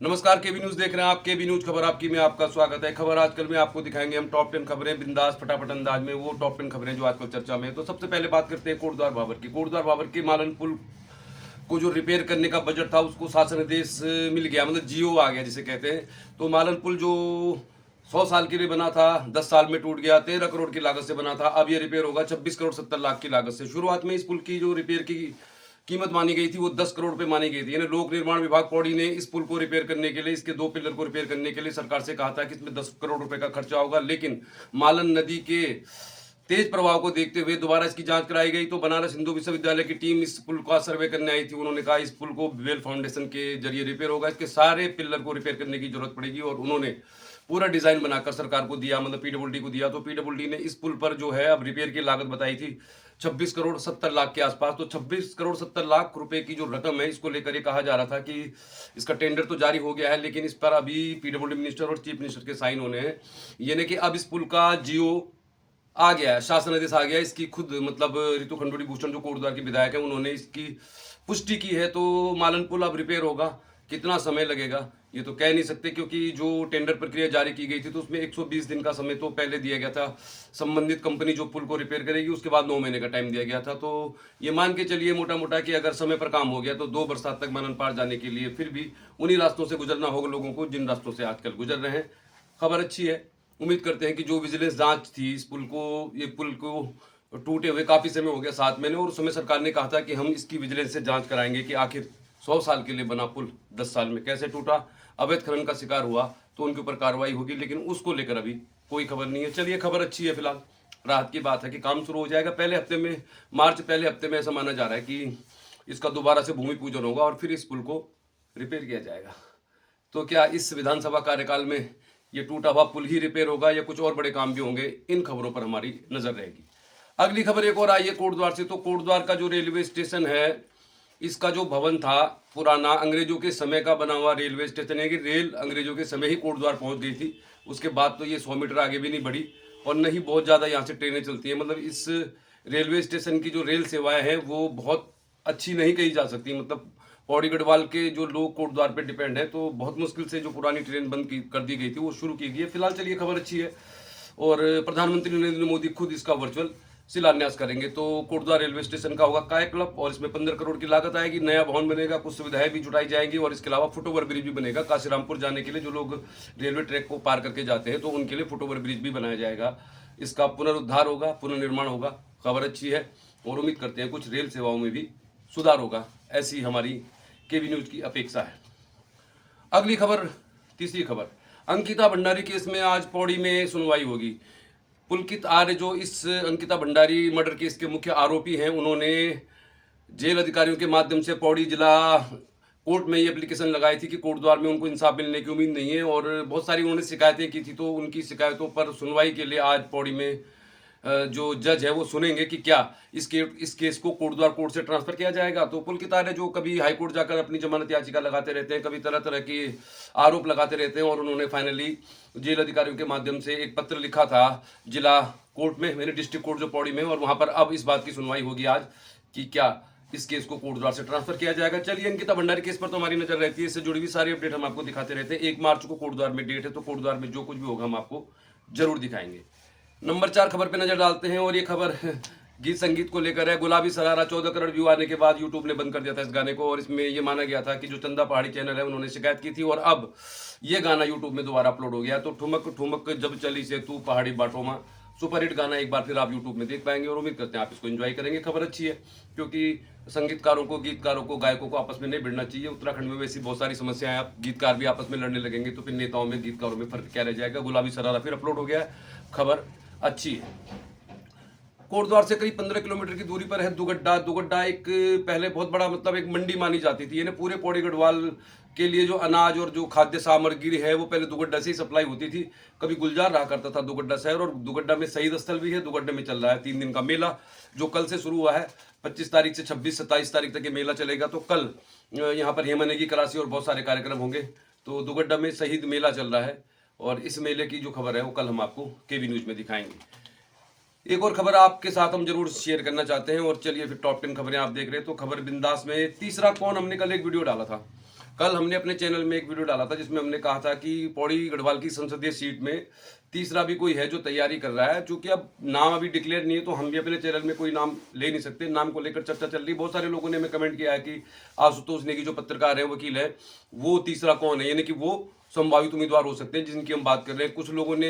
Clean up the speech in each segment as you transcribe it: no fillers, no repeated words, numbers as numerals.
नमस्कार, केबी न्यूज देख रहे हैं आप। केबी न्यूज खबर आपकी में आपका स्वागत है। खबर आजकल में आपको दिखाएंगे हम टॉप 10 खबरें बिंदास फटाफट अंदाज में, वो टॉप 10 खबरें जो आजकल चर्चा में है। तो सबसे पहले बात करते हैं कोटद्वार भाबर की। कोटद्वार भाबर के मालन पुल को जो रिपेयर करने का बजट था उसको शासन आदेश मिल गया, मतलब जीओ आ गया जिसे कहते हैं। तो मालन पुल जो 100 साल के लिए बना था 10 साल में टूट गया, 13 करोड़ की लागत से बना था। अब ये रिपेयर होगा 26 करोड़ 70 लाख की लागत से। शुरुआत में इस पुल की जो रिपेयर की कीमत मानी गई थी वो 10 करोड़ रुपए मानी गई थी। यानी लोक निर्माण विभाग पौड़ी ने इस पुल को रिपेयर करने के लिए, इसके 2 पिलर को रिपेयर करने के लिए सरकार से कहा था कि इसमें 10 करोड़ रुपए का खर्चा होगा। लेकिन मालन नदी के तेज प्रभाव को देखते हुए दोबारा इसकी जांच कराई गई। तो बनारस हिंदू विश्वविद्यालय की टीम इस पुल का सर्वे करने आई थी। उन्होंने कहा इस पुल को बेल फाउंडेशन के जरिए रिपेयर होगा, इसके सारे पिलर को रिपेयर करने की जरूरत पड़ेगी। और उन्होंने पूरा डिजाइन बनाकर सरकार को दिया, मतलब पीडब्ल्यूडी को दिया। तो पीडब्ल्यूडी ने इस पुल पर जो है अब रिपेयर की लागत बताई थी 26 करोड़ 70 लाख के आसपास। तो 26 करोड़ 70 लाख रुपए की जो रकम है, इसको लेकर ये कहा जा रहा था कि इसका टेंडर तो जारी हो गया है, लेकिन इस पर अभी पीडब्ल्यूडी मिनिस्टर और चीफ मिनिस्टर के साइन होने हैं। यानी कि अब इस पुल का जीओ आ गया है, शासन आदेश आ गया है। इसकी खुद मतलब रितु खंडूड़ी भूषण जो कोटद्वार के विधायक है, उन्होंने इसकी पुष्टि की है। तो मालन पुल अब रिपेयर होगा। कितना समय लगेगा ये तो कह नहीं सकते, क्योंकि जो टेंडर प्रक्रिया जारी की गई थी तो उसमें 120 दिन का समय तो पहले दिया गया था। संबंधित कंपनी जो पुल को रिपेयर करेगी उसके बाद 9 महीने का टाइम दिया गया था। तो ये मान के चलिए मोटा मोटा कि अगर समय पर काम हो गया तो 2 बरसात तक मालन पार जाने के लिए फिर भी उन्हीं रास्तों से गुजरना होगा लोगों को जिन रास्तों से आजकल गुजर रहे हैं। खबर अच्छी है। उम्मीद करते हैं कि जो विजिलेंस जांच थी इस पुल को, ये पुल को टूटे हुए काफी समय हो गया 7 महीने, और उस समय सरकार ने कहा था कि हम इसकी विजिलेंस से जांच कराएंगे कि आखिर 100 साल के लिए बना पुल 10 साल में कैसे टूटा, अवैध खनन का शिकार हुआ तो उनके ऊपर कार्रवाई होगी। लेकिन उसको लेकर अभी कोई खबर नहीं है। चलिए, खबर अच्छी है। फिलहाल राहत की बात है कि काम शुरू हो जाएगा पहले हफ्ते में, मार्च पहले हफ्ते में। ऐसा माना जा रहा है कि इसका दोबारा से भूमि पूजन होगा और फिर इस पुल को रिपेयर किया जाएगा। तो क्या इस विधानसभा कार्यकाल में ये टूटा हुआ पुल ही रिपेयर होगा या कुछ और बड़े काम भी होंगे, इन खबरों पर हमारी नजर रहेगी। अगली खबर एक और आई है कोटद्वार से। तो कोटद्वार का जो रेलवे स्टेशन है, इसका जो भवन था पुराना, अंग्रेजों के समय का बना हुआ रेलवे स्टेशन है कि रेल अंग्रेजों के समय ही कोटद्वार पहुंच गई थी। उसके बाद तो ये 100 मीटर आगे भी नहीं बढ़ी और न ही बहुत ज़्यादा यहाँ से ट्रेनें चलती हैं। मतलब इस रेलवे स्टेशन की जो रेल सेवाएं हैं वो बहुत अच्छी नहीं कही जा सकती। मतलब पौड़ी गढ़वाल के जो लोग कोटद्वार पे डिपेंड है, तो बहुत मुश्किल से जो पुरानी ट्रेन बंद कर दी गई थी वो शुरू की गई है। फिलहाल चलिए, खबर अच्छी है और प्रधानमंत्री नरेंद्र मोदी खुद इसका वर्चुअल शिलान्यास करेंगे। तो कोटद्वार रेलवे स्टेशन का होगा काय क्लब और इसमें 15 करोड़ की लागत आएगी। नया भवन बनेगा, कुछ सुविधाएं भी जुटाई जाएंगी और इसके अलावा फुटओवर ब्रिज भी बनेगा। काशीरामपुर जाने के लिए जो लोग रेलवे ट्रैक को पार करके जाते हैं तो उनके लिए फुटओवर ब्रिज भी बनाया जाएगा। इसका पुनरुद्धार होगा, पुनर्निर्माण होगा। खबर अच्छी है और उम्मीद करते हैं कुछ रेल सेवाओं में भी सुधार होगा, ऐसी हमारी केबी न्यूज की अपेक्षा है। अगली खबर, तीसरी खबर, अंकिता भंडारी केस में आज पौड़ी में सुनवाई होगी। पुलकित आर्य जो इस अंकिता भंडारी मर्डर केस के मुख्य आरोपी हैं, उन्होंने जेल अधिकारियों के माध्यम से पौड़ी जिला कोर्ट में ये एप्लीकेशन लगाई थी कि कोटद्वार में उनको इंसाफ मिलने की उम्मीद नहीं है और बहुत सारी उन्होंने शिकायतें की थी। तो उनकी शिकायतों पर सुनवाई के लिए आज पौड़ी में जो जज है वो सुनेंगे कि क्या इस केस को कोटद्वार कोर्ट से ट्रांसफर किया जाएगा। तो पुलकित आर्य जो कभी हाईकोर्ट जाकर अपनी जमानत याचिका लगाते रहते हैं, कभी तरह तरह के आरोप लगाते रहते हैं, और उन्होंने फाइनली जेल अधिकारियों के माध्यम से एक पत्र लिखा था जिला कोर्ट में, मेरे डिस्ट्रिक्ट कोर्ट जो पौड़ी में, और वहां पर अब इस बात की सुनवाई होगी आज कि क्या इस केस को कोटद्वार से ट्रांसफर किया जाएगा। चलिए, अंकिता भंडारी केस पर तो हमारी नजर रहती है, इससे जुड़ी हुई सारी अपडेट हम आपको दिखाते रहते हैं। 1 मार्च को कोटद्वार में डेट है, तो कोटद्वार में जो कुछ भी होगा हम आपको जरूर दिखाएंगे। नंबर 4 खबर पे नजर डालते हैं और ये खबर गीत संगीत को लेकर है। गुलाबी सरारा 14 करोड़ व्यू आने के बाद यूट्यूब ने बंद कर दिया था इस गाने को, और इसमें ये माना गया था कि जो चंदा पहाड़ी चैनल है उन्होंने शिकायत की थी, और अब ये गाना यूट्यूब में दोबारा अपलोड हो गया। तो ठुमक ठुमक जब चली से तू पहाड़ी बाटों में, सुपरहिट गाना एक बार फिर आप यूट्यूब में देख पाएंगे और उम्मीद करते हैं आप इसको एंजॉय करेंगे। खबर अच्छी है क्योंकि संगीतकारों को, गीतकारों को, गायकों को आपस में नहीं भिड़ना चाहिए। उत्तराखंड में वैसी बहुत सारी समस्याएं, आप गीतकार भी आपस में लड़ने लगेंगे तो फिर नेताओं में, गीतकारों में फर्क क्या रह जाएगा। गुलाबी सरारा फिर अपलोड हो गया है, खबर अच्छी है। कोटद्वार से करीब 15 किलोमीटर की दूरी पर है दुगड्डा। दुगड्डा एक पहले बहुत बड़ा मतलब एक मंडी मानी जाती थी। यानी पूरे पौड़ी गढ़वाल के लिए जो अनाज और जो खाद्य सामग्री है वो पहले दुगड्डा से ही सप्लाई होती थी। कभी गुलजार रहा करता था दुगड्डा शहर, और दुगड्डा में शहीद स्थल भी है। दुगड्डे में चल रहा है 3 दिन का मेला जो कल से शुरू हुआ है। 25 तारीख से 26-27 तारीख तक ये मेला चलेगा। तो कल यहाँ पर हेमने की कलासी और बहुत सारे कार्यक्रम होंगे। तो दुगड्डा में शहीद मेला चल रहा है और इस मेले की जो खबर है वो कल हम आपको केबी न्यूज में दिखाएंगे। एक और खबर आपके साथ हम जरूर शेयर करना चाहते हैं और चलिए फिर टॉप 10 खबरें आप देख रहे हैं। तो खबर बिंदास में तीसरा कौन, हमने कल एक वीडियो डाला था कल हमने अपने चैनल में एक वीडियो डाला था जिसमें हमने कहा था कि पौड़ी गढ़वाल की संसदीय सीट में तीसरा भी कोई है जो तैयारी कर रहा है। चूंकि अब नाम अभी डिक्लेयर नहीं है तो हम भी अपने चैनल में कोई नाम ले नहीं सकते। नाम को लेकर चर्चा चल रही है। बहुत सारे लोगों ने हमें कमेंट किया है कि आशुतोष नेगी जो पत्रकार है, वकील है, वो तीसरा कौन है, यानी कि वो संभावित उम्मीदवार हो सकते हैं जिनकी हम बात कर रहे हैं। कुछ लोगों ने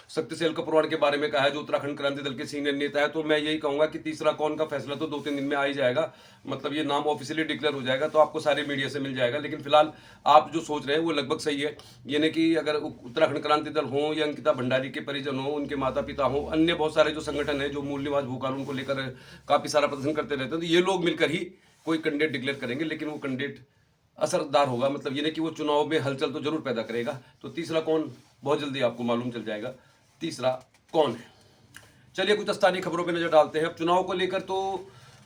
शक्तिसेल कपरवाड़ के बारे में कहा है जो उत्तराखंड क्रांति दल के सीनियर नेता है। तो मैं यही कहूंगा कि तीसरा कौन का फैसला तो 2-3 दिन में आ ही जाएगा, मतलब ये नाम ऑफिशियली डिक्लेयर हो जाएगा तो आपको सारे मीडिया से मिल जाएगा। लेकिन फिलहाल आप जो सोच रहे हैं वो लगभग सही है, यानी कि अगर उत्तराखंड क्रांति दल हो या अंकिता भंडारी के परिजन हो, उनके माता पिता हो, अन्य बहुत सारे जो संगठन है जो मूल निवास भू कानून को लेकर काफी सारा प्रदर्शन करते रहते हैं, तो ये लोग मिलकर ही कोई कैंडिडेट डिक्लेयर करेंगे। लेकिन वो कैंडिडेट असरदार होगा, मतलब ये नहीं कि वो चुनाव में हलचल तो जरूर पैदा करेगा। तो तीसरा कौन बहुत जल्दी आपको मालूम चल जाएगा तीसरा कौन है। चलिए कुछ स्थानीय खबरों पे नजर डालते हैं। अब चुनाव को लेकर तो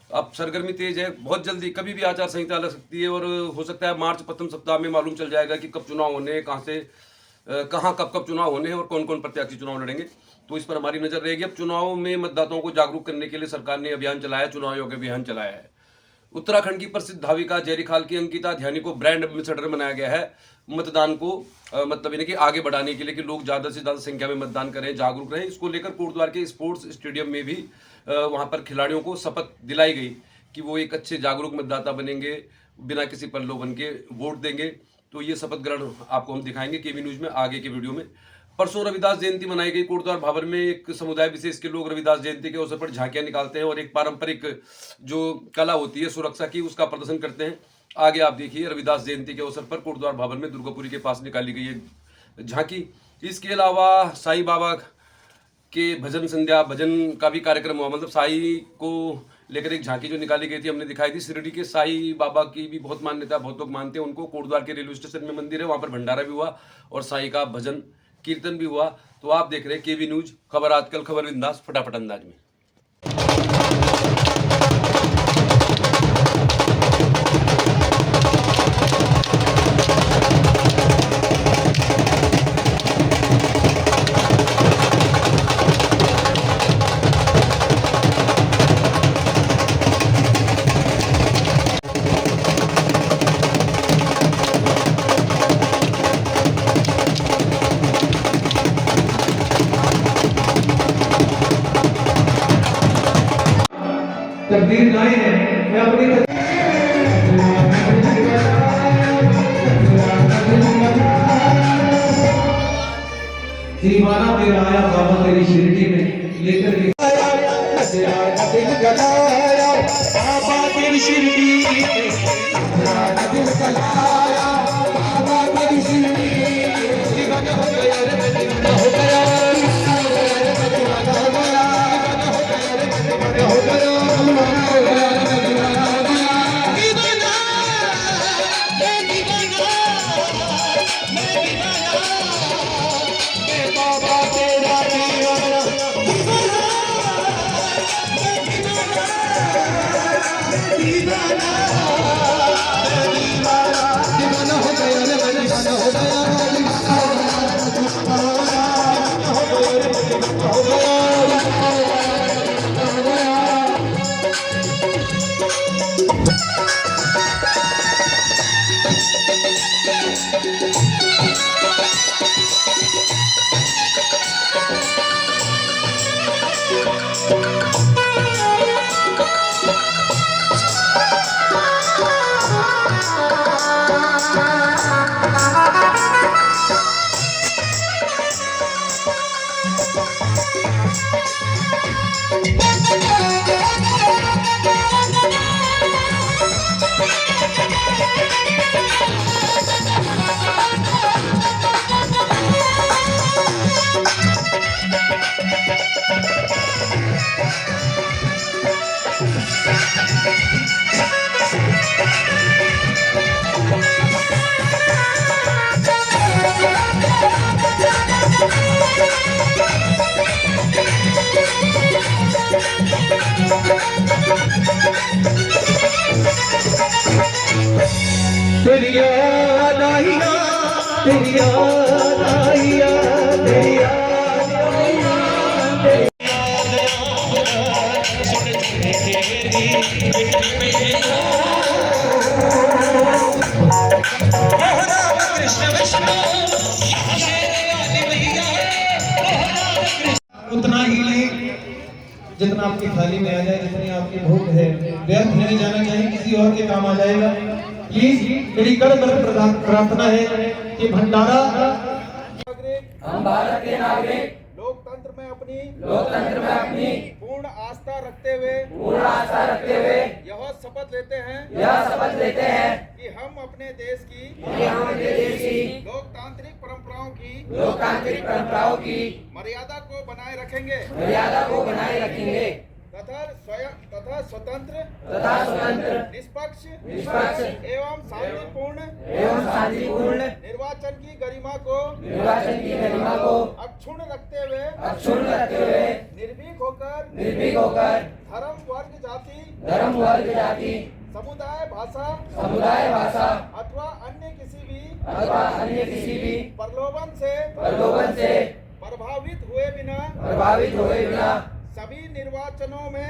अब सरगर्मी तेज है, बहुत जल्दी कभी भी आचार संहिता लग सकती है और हो सकता है मार्च प्रथम सप्ताह में मालूम चल जाएगा कि कब चुनाव होने हैं, कहाँ से कहाँ कब चुनाव होने हैं और कौन कौन प्रत्याशी चुनाव लड़ेंगे। तो इस पर हमारी नजर रहेगी। अब चुनाव में मतदाताओं को जागरूक करने के लिए सरकार ने अभियान चलाया, चुनाव आयोग अभियान चलाया है। उत्तराखंड की प्रसिद्ध धाविका जयरीखाल की अंकिता ध्यानी को ब्रांड एम्बेसडर बनाया गया है मतदान को मतलब यानी कि आगे बढ़ाने के लिए कि लोग ज़्यादा से ज़्यादा संख्या में मतदान करें, जागरूक रहें। इसको लेकर कोटद्वार के स्पोर्ट्स स्टेडियम में भी वहां पर खिलाड़ियों को शपथ दिलाई गई कि वो एक अच्छे जागरूक मतदाता बनेंगे, बिना किसी प्रलोभन के वोट देंगे। तो ये शपथ ग्रहण आपको हम दिखाएंगे केवी न्यूज में आगे के वीडियो में। परसों रविदास जयंती मनाई गई कोटद्वार भाबर में। एक समुदाय विशेष के लोग रविदास जयंती के अवसर पर झांकियां निकालते हैं और एक पारंपरिक जो कला होती है सुरक्षा की, उसका प्रदर्शन करते हैं। आगे आप देखिए, रविदास जयंती के अवसर पर कोटद्वार भाबर में दुर्गापुरी के पास निकाली गई है झांकी। इसके अलावा साईं बाबा के भजन संध्या भजन का भी कार्यक्रम हुआ, मतलब साई को लेकर एक झांकी जो निकाली गई थी हमने दिखाई थी। शिरडी के साईं बाबा की भी बहुत मान्यता, बहुत लोग मानते हैं उनको। कोटद्वार के रेलवे स्टेशन में मंदिर है, वहां पर भंडारा भी हुआ और साईं का भजन कीर्तन भी हुआ। तो आप देख रहे हैं केवी न्यूज खबर आजकल, खबर बिंदास फटाफट अंदाज में। तकदीर लाए हैं मैं अपनी दीवाना तेरा आया बाबा तेरी शिरडी में लेकर के दिल गलाया बाबा तेरी शिरडी दिल गलाया बाबा तेरी शिरडी दीवाना हो गया रे दीवाना हो गया तेरी याद आईया तेरी याद आईया तेरी याद आईया तेरी उतना ही लें जितना आपकी थाली में आ जाए, जितनी आपकी भूख है। व्यर्थ नहीं जाना चाहिए, किसी और के काम आ जाएगा। प्लीज मेरी कर प्रार्थना है कि भंडारा हम भारत के नागरिक लोकतंत्र में अपनी पूर्ण आस्था रखते हुए यह शपथ लेते हैं कि हम अपने देश की लोकतांत्रिक परंपराओं की मर्यादा को बनाए रखेंगे तथा स्वतंत्र निष्पक्ष एवं शांतिपूर्ण निर्वाचन की गरिमा को अक्षुण्ण रखते हुए निर्भीक होकर धर्म वर्ग जाति समुदाय भाषा अथवा अन्य किसी भी प्रलोभन से प्रभावित हुए बिना सभी निर्वाचनों में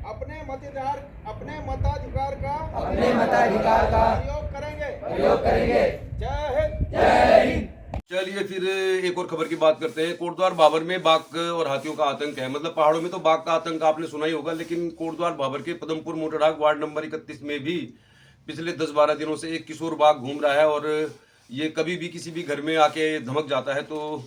अपने मताधिकार का प्रयोग करेंगे। जय हिंद। चलिए फिर एक और खबर की बात करते हैं। कोटद्वार भाबर में बाघ और हाथियों का आतंक है। मतलब पहाड़ों में तो बाघ का आतंक आपने सुना ही होगा, लेकिन कोटद्वार भाबर के पदमपुर मोटरहाग वार्ड नंबर 31 में भी पिछले 10-12 दिनों से एक किशोर बाघ घूम रहा है और ये कभी भी किसी भी घर में आके धमक जाता है। तो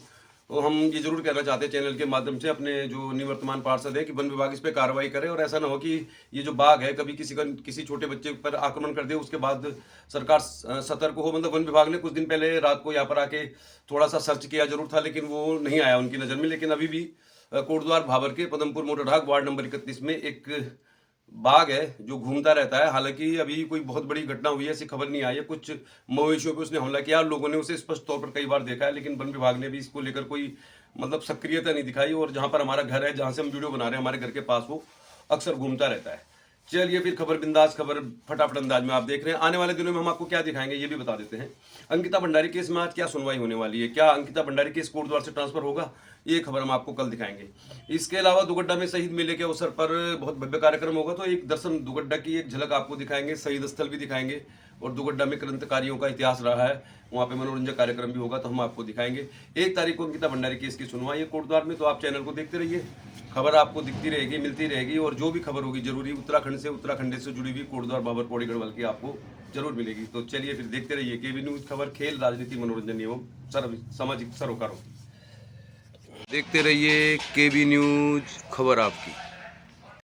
हम ये जरूर कहना चाहते हैं चैनल के माध्यम से अपने जो निवर्तमान पार्षद है कि वन विभाग इस पर कार्रवाई करे और ऐसा ना हो कि ये जो बाघ है कभी किसी छोटे बच्चे पर आक्रमण कर दे, उसके बाद सरकार सतर्क हो। मतलब वन विभाग ने कुछ दिन पहले रात को यहाँ पर आके थोड़ा सा सर्च किया जरूर था, लेकिन वो नहीं आया उनकी नज़र में। लेकिन अभी भी कोटद्वार भाबर के पदमपुर मोटरहाग वार्ड नंबर 31 में एक बाघ है जो घूमता रहता है। हालांकि अभी कोई बहुत बड़ी घटना हुई है ऐसी खबर नहीं आई है। कुछ मवेशियों पे उसने हमला किया, लोगों ने उसे स्पष्ट तौर पर कई बार देखा है, लेकिन वन विभाग ने भी इसको लेकर कोई मतलब सक्रियता नहीं दिखाई। और जहां पर हमारा घर है, जहां से हम वीडियो बना रहे हैं, हमारे घर के पास वो अक्सर घूमता रहता है। चलिए फिर खबर बिंदास खबर फटाफट अंदाज में आप देख रहे हैं। आने वाले दिनों में हम आपको क्या दिखाएंगे ये भी बता देते हैं। अंकिता भंडारी केस में आज क्या सुनवाई होने वाली है, क्या अंकिता भंडारी केस कोटद्वार से ट्रांसफर होगा, ये खबर हम आपको कल दिखाएंगे। इसके अलावा दुगड्डा में शहीद मेले के अवसर पर बहुत भव्य कार्यक्रम होगा, तो एक दर्शन दुगड्डा की एक झलक आपको दिखाएंगे, शहीद स्थल भी दिखाएंगे और दुगड्डा में क्रांतिकारियों का इतिहास रहा है, वहाँ पे मनोरंजक कार्यक्रम भी होगा, तो हम आपको दिखाएंगे। 1 तारीख को अंकिता भंडारी केस की सुनवाई है कोटद्वार में, तो आप चैनल को देखते रहिए, खबर आपको दिखती रहेगी, मिलती रहेगी। और जो भी खबर होगी जरूरी उत्तराखंड से जुड़ी हुई कोटद्वार भाबर पौड़ी गढ़वाल की आपको जरूर मिलेगी। तो चलिए फिर देखते रहिए केबी न्यूज, खबर, खेल, राजनीति, मनोरंजन एवं सामाजिक सरोकारों। देखते रहिए केबी न्यूज, खबर आपकी।